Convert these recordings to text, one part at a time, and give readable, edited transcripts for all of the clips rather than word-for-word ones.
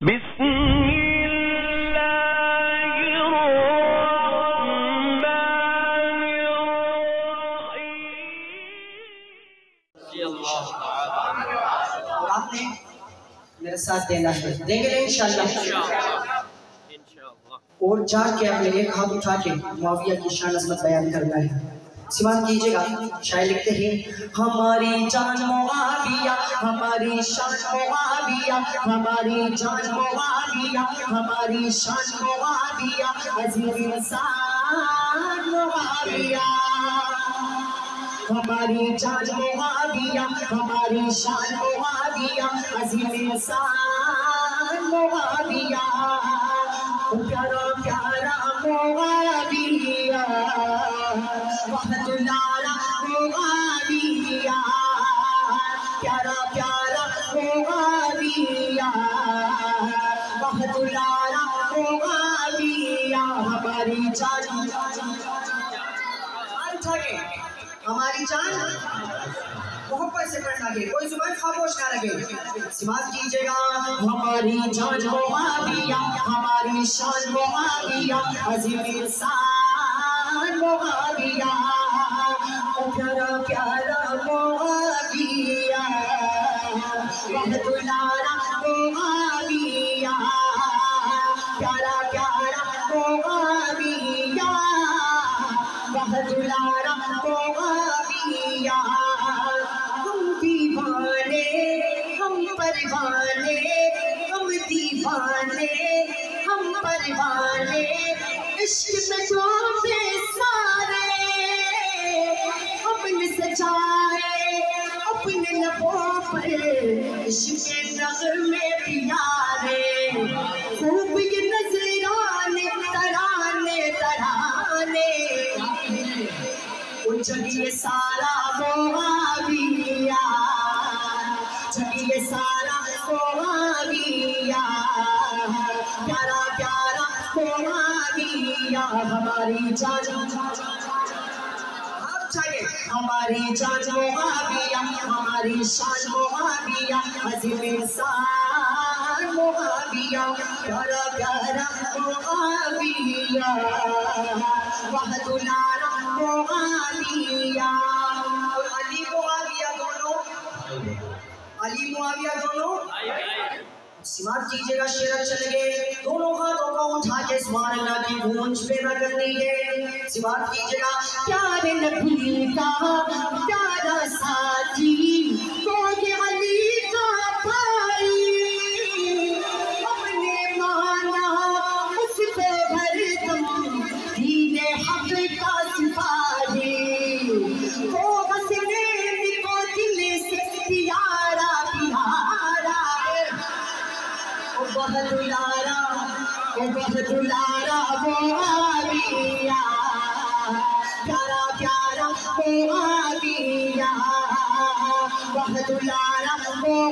بسم اللہ الرحمن الرحیم۔ اور آپ نے میرے ساتھ دینا ہے، دیں گے انشاءاللہ۔ اور جا کے اپنے ایک ہاتھ اٹھا کے معاویہ کی شان عظمت بیان کرنا ہے۔ سماعت کیجئے گا، شاعر لکھتے ہیں: ہماری جان معاویہ، ہماری شان معاویہ، ہماری جان معاویہ، ہماری شان معاویہ، عظیم انسان معاویہ۔ ہماری جان معاویہ، ہماری شان معاویہ، عظیم انسان معاویہ۔ پیارا پیارا معاویہ، وحدت العالی معاویہ، پیارا پیارا معاویہ، وحدت العالی معاویہ۔ ہماری جان، ہماری جان محبت سے پڑھنا ہے، کوئی زبان خاموش نہ رہے۔ سماعت کیجئے گا، ہماری جان معاویہ، ہماری شان معاویہ، عظیم انسان معاویہ۔ پیارا پیارا معاویہ، وحدت العالی معاویہ، پیارا پیارا معاویہ، وحدت العالی معاویہ۔ ہم دیوانے، ہم پروانے، ہم دیوانے، ہم پروانے، عشق میں جو بے سارے، ہم نے سجائے اپنے لبوں پر عشق کے نغمے پیارے۔ خوب یہ نظرانے، ترانے ترانے، جگہ سارا معاویہ، جگہ سارا معاویہ، پیارا پیارا معاویہ۔ ہماری جان، ہماری جان معاویہ، ہماری شان معاویہ، عظیم انسان معاویہ، پیارا پیارا معاویہ، وحدت العالی معاویہ۔ اور علی معاویہ دونوں، علی معاویہ دونوں سماعت کیجئے گا، شعر اچھا لگے دونوں ہاتھوں کو اٹھا کے سبحان اللہ کی گونج پیدا کرنی ہے۔ سماعت کیجئے گا، پیارے نبی کا پیارا ساتھی، کوئی علی کا بھائی، ہم نے مانا اس کو ہر دم دین حق کا سپاہی، وہ حسنین کو دل سے پیارا پیارا، وحدت العالی، وحدت العالی معاویہ، پیارا پیارا معاویہ، وحدت العالی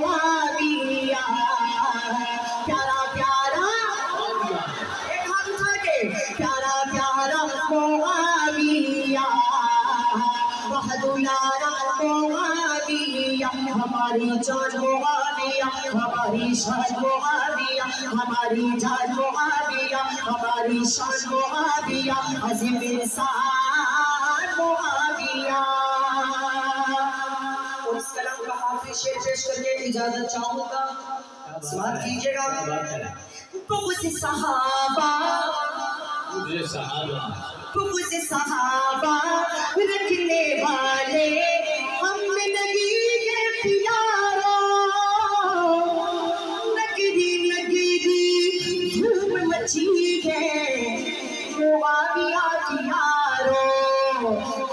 معاویہ، پیارا پیارا، ایک ہاتھ اٹھا کے، پیارا پیارا معاویہ، وحدت العالی معاویہ۔ ہماری جان معاویہ، ہماری شان معاویہ، ہماری جان معاویہ، ہماری شان معاویہ، عظیم انسان معاویہ۔ اور اس کلام کا حافظ شعر پیش کر کے اجازت چاہوں گا، سماعت کیجئے گا۔ بغض صحابہ، بغض صحابہ رکھنے والے ہم میں نہیں ہے پیارو، نگری نگری دھوم مچی ہے معاویہ کی یارو،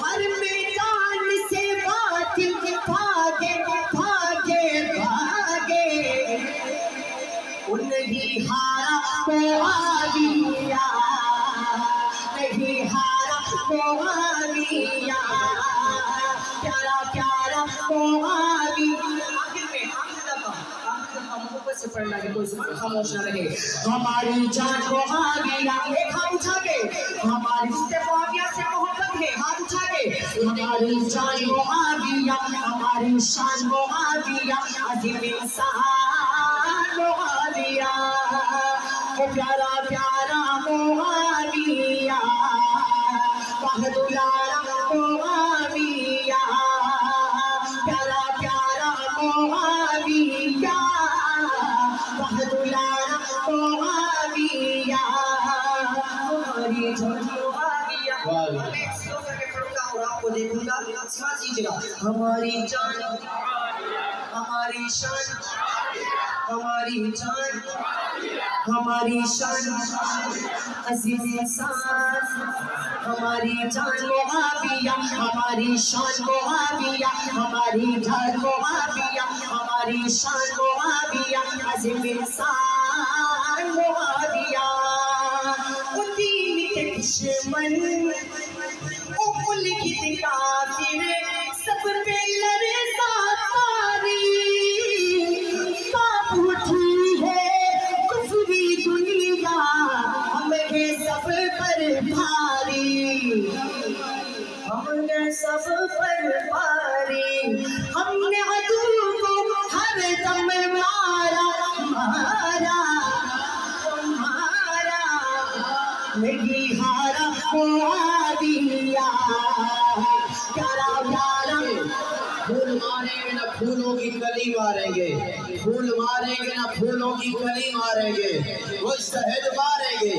ہر میدان سے باطل بھاگے بھاگے بھاگے، نہیں ہارا معاویہ، نہیں ہارا معاویہ، پیارا پیارا معاویہ۔ آخر میں آخر دفعہ محبت سے پڑھنا ہے، کوئی زبان خاموش نہ رہے۔ ہماری جان معاویہ، ایک ہاتھ اٹھا کے، ہماری سے معاویہ سے محبت ہے، ہاتھ اٹھا کے، ہماری جان معاویہ، ہماری شان معاویہ، عظیم انسان معاویہ۔ پیارا پیارا معاویہ بہدلارا معاویہ پیارا پیارا معاویہ بہدلارا معاویہ ہماری جان معاویہ میں سلو کر کے پڑھوں گا اور آپ کو دیکھوں گا سمجھ لیجیے گا ہماری جان ہماری شان ہماری جان ہماری شان عظیم انسان ہماری جان معاویہ ہماری شان معاویہ ہماری جان معاویہ ہماری شان معاویہ عظیم انسان معاویہ وہ دین کے دشمن وہ ملک کے کافر سب پہ لرزا سب پر بھاری سب پر بھاری ہم نے عدو کو ہر دم مارا مارا مارا نہیں ہارا معاویہ پیارا پیارا پھول ماریں گے نہ پھولوں کی کلی ماریں گے پھول ماریں گے نہ پھولوں کی کلی ماریں گے مجتہد ماریں گے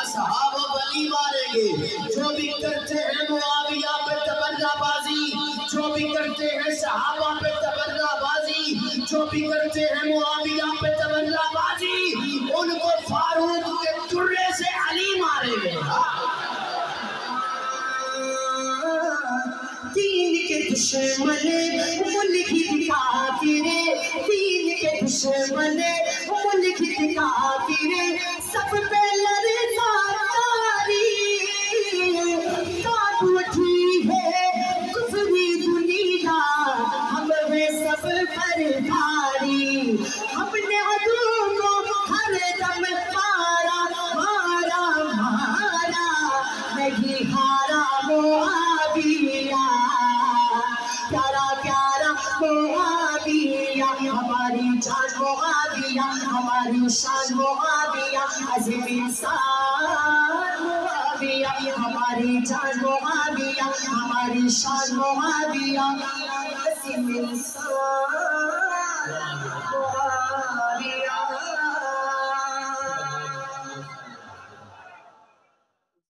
اصحاب ولی ماریں گے جو بھی کرتے ہیں معاویہ پہ تبرہ بازی جو بھی کرتے ہیں صحابہ پہ تبرہ بازی جو بھی کرتے ہیں معاویہ پہ تبرہ بازی ان کو فاروق کے چرے سے علی ماریں گے دین کے دشمن ملک کافر دین کے دشمن ملک کافر سب پہ لرزا تاری کاٹ اٹھی ہے کفری دنیا ہم میں سب پر بھاری ہم نے عدو کو ہر دم مارا مارا مارا نہیں ہارا معاویہ پیارا پیارا معاویہ ہماری جان معاویہ ہماری شان معاویہ عظیم انسان معاویہ ہماری جان معاویہ ہماری شان معاویہ عظیم انسان